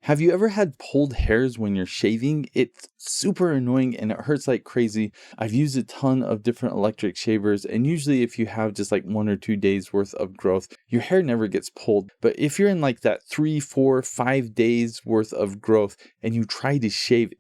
Have you ever had pulled hairs when you're shaving? It's super annoying and it hurts like crazy. I've used a ton of different electric shavers, and usually if you have just like 1 or 2 days worth of growth, your hair never gets pulled. But if you're in like that 3, 4, 5 days worth of growth and you try to shave,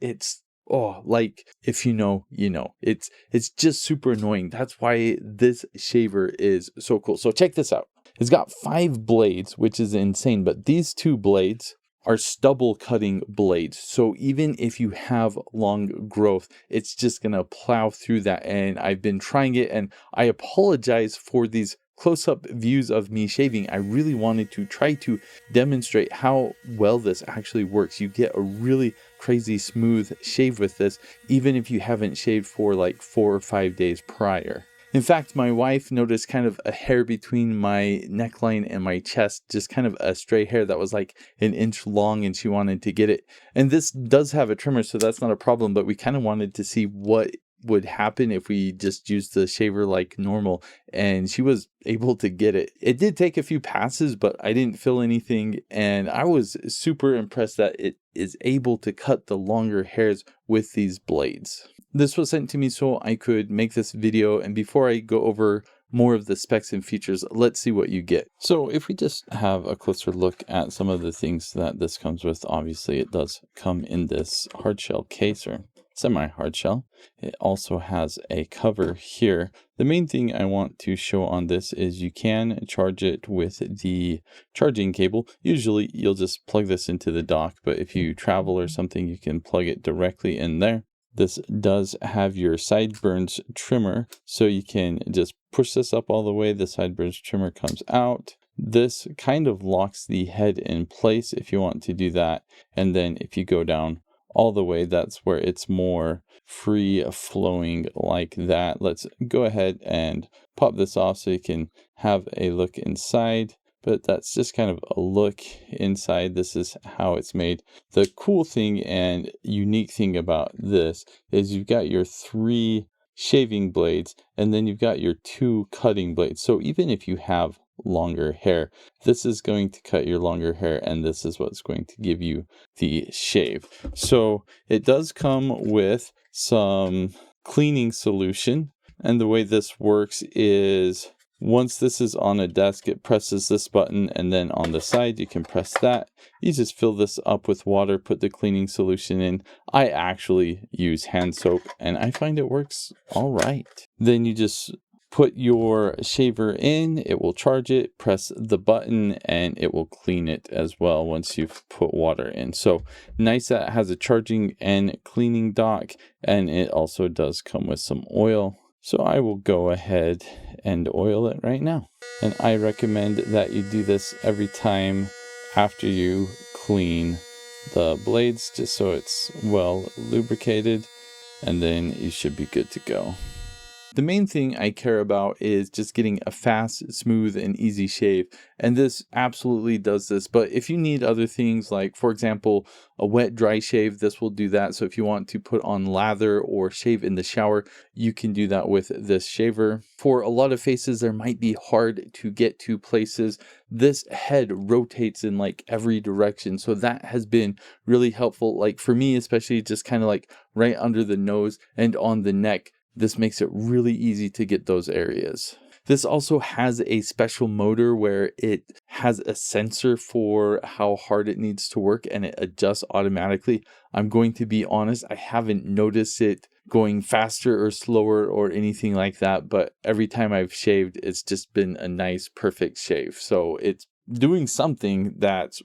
like if you know, you know. It's just super annoying. That's why this shaver is so cool. So check this out. It's got 5 blades, which is insane, but these 2 blades are stubble cutting blades. So even if you have long growth, it's just gonna plow through that. And I've been trying it, and I apologize for these close-up views of me shaving. I really wanted to try to demonstrate how well this actually works. You get a really crazy smooth shave with this, even if you haven't shaved for like 4 or 5 days prior. In fact, my wife noticed kind of a hair between my neckline and my chest, just kind of a stray hair that was like an inch long, and she wanted to get it. And this does have a trimmer, so that's not a problem, but we kind of wanted to see what would happen if we just used the shaver like normal, and she was able to get it. It did take a few passes, but I didn't feel anything, and I was super impressed that it is able to cut the longer hairs with these blades. This was sent to me so I could make this video, and before I go over more of the specs and features, let's see what you get. So if we just have a closer look at some of the things that this comes with, obviously it does come in this hard shell case, or semi-hard shell. It also has a cover here. The main thing I want to show on this is you can charge it with the charging cable. Usually you'll just plug this into the dock, but if you travel or something, you can plug it directly in there. This does have your sideburns trimmer, so you can just push this up all the way. The sideburns trimmer comes out. This kind of locks the head in place if you want to do that. And then if you go down all the way, that's where it's more free flowing like that. Let's go ahead and pop this off so you can have a look inside. But that's just kind of a look inside. This is how it's made. The cool thing and unique thing about this is you've got your 3 shaving blades, and then you've got your 2 cutting blades. So even if you have longer hair, this is going to cut your longer hair, and this is what's going to give you the shave. So it does come with some cleaning solution, and the way this works is once this is on a desk, it presses this button, and then on the side you can press that. You just fill this up with water, put the cleaning solution in. I actually use hand soap, and I find it works all right. Then you just put your shaver in, it will charge it, press the button, and it will clean it as well once you've put water in. So nice that it has a charging and cleaning dock, and it also does come with some oil. So I will go ahead and oil it right now. And I recommend that you do this every time after you clean the blades, just so it's well lubricated, and then you should be good to go. The main thing I care about is just getting a fast, smooth, and easy shave. And this absolutely does this. But if you need other things, like, for example, a wet dry shave, this will do that. So if you want to put on lather or shave in the shower, you can do that with this shaver. For a lot of faces, there might be hard to get to places. This head rotates in like every direction. So that has been really helpful. Like for me, especially just kind of like right under the nose and on the neck. This makes it really easy to get those areas. This also has a special motor where it has a sensor for how hard it needs to work, and it adjusts automatically. I'm going to be honest, I haven't noticed it going faster or slower or anything like that, but every time I've shaved, it's just been a nice, perfect shave. So it's doing something that's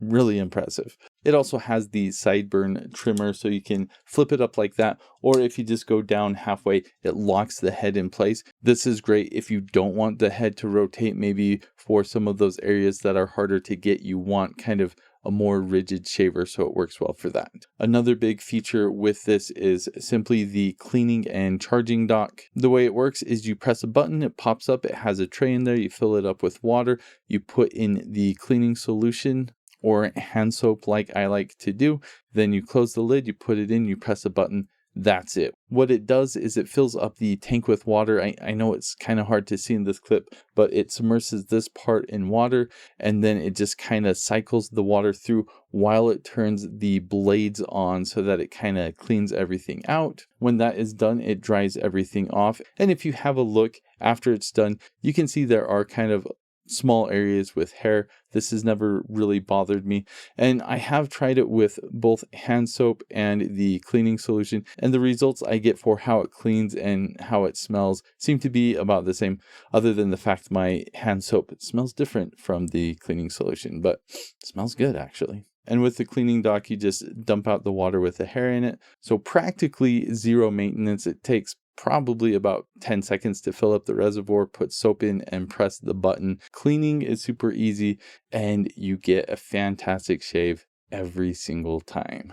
really impressive. It also has the sideburn trimmer, so you can flip it up like that, or if you just go down halfway, it locks the head in place. This is great if you don't want the head to rotate. Maybe for some of those areas that are harder to get, you want kind of a more rigid shaver, so it works well for that. Another big feature with this is simply the cleaning and charging dock. The way it works is you press a button, it pops up, it has a tray in there, you fill it up with water, you put in the cleaning solution or hand soap like I like to do, then you close the lid, you put it in, you press a button, that's it. What it does is it fills up the tank with water. I know it's kind of hard to see in this clip, but it submerges this part in water, and then it just kind of cycles the water through while it turns the blades on so that it kind of cleans everything out. When that is done, it dries everything off. And if you have a look after it's done, you can see there are kind of small areas with hair. This has never really bothered me, and I have tried it with both hand soap and the cleaning solution, and the results I get for how it cleans and how it smells seem to be about the same, other than the fact my hand soap smells different from the cleaning solution, but it smells good actually. And with the cleaning dock, you just dump out the water with the hair in it. So practically zero maintenance. It takes probably about 10 seconds to fill up the reservoir, put soap in, and press the button. Cleaning is super easy, and you get a fantastic shave every single time.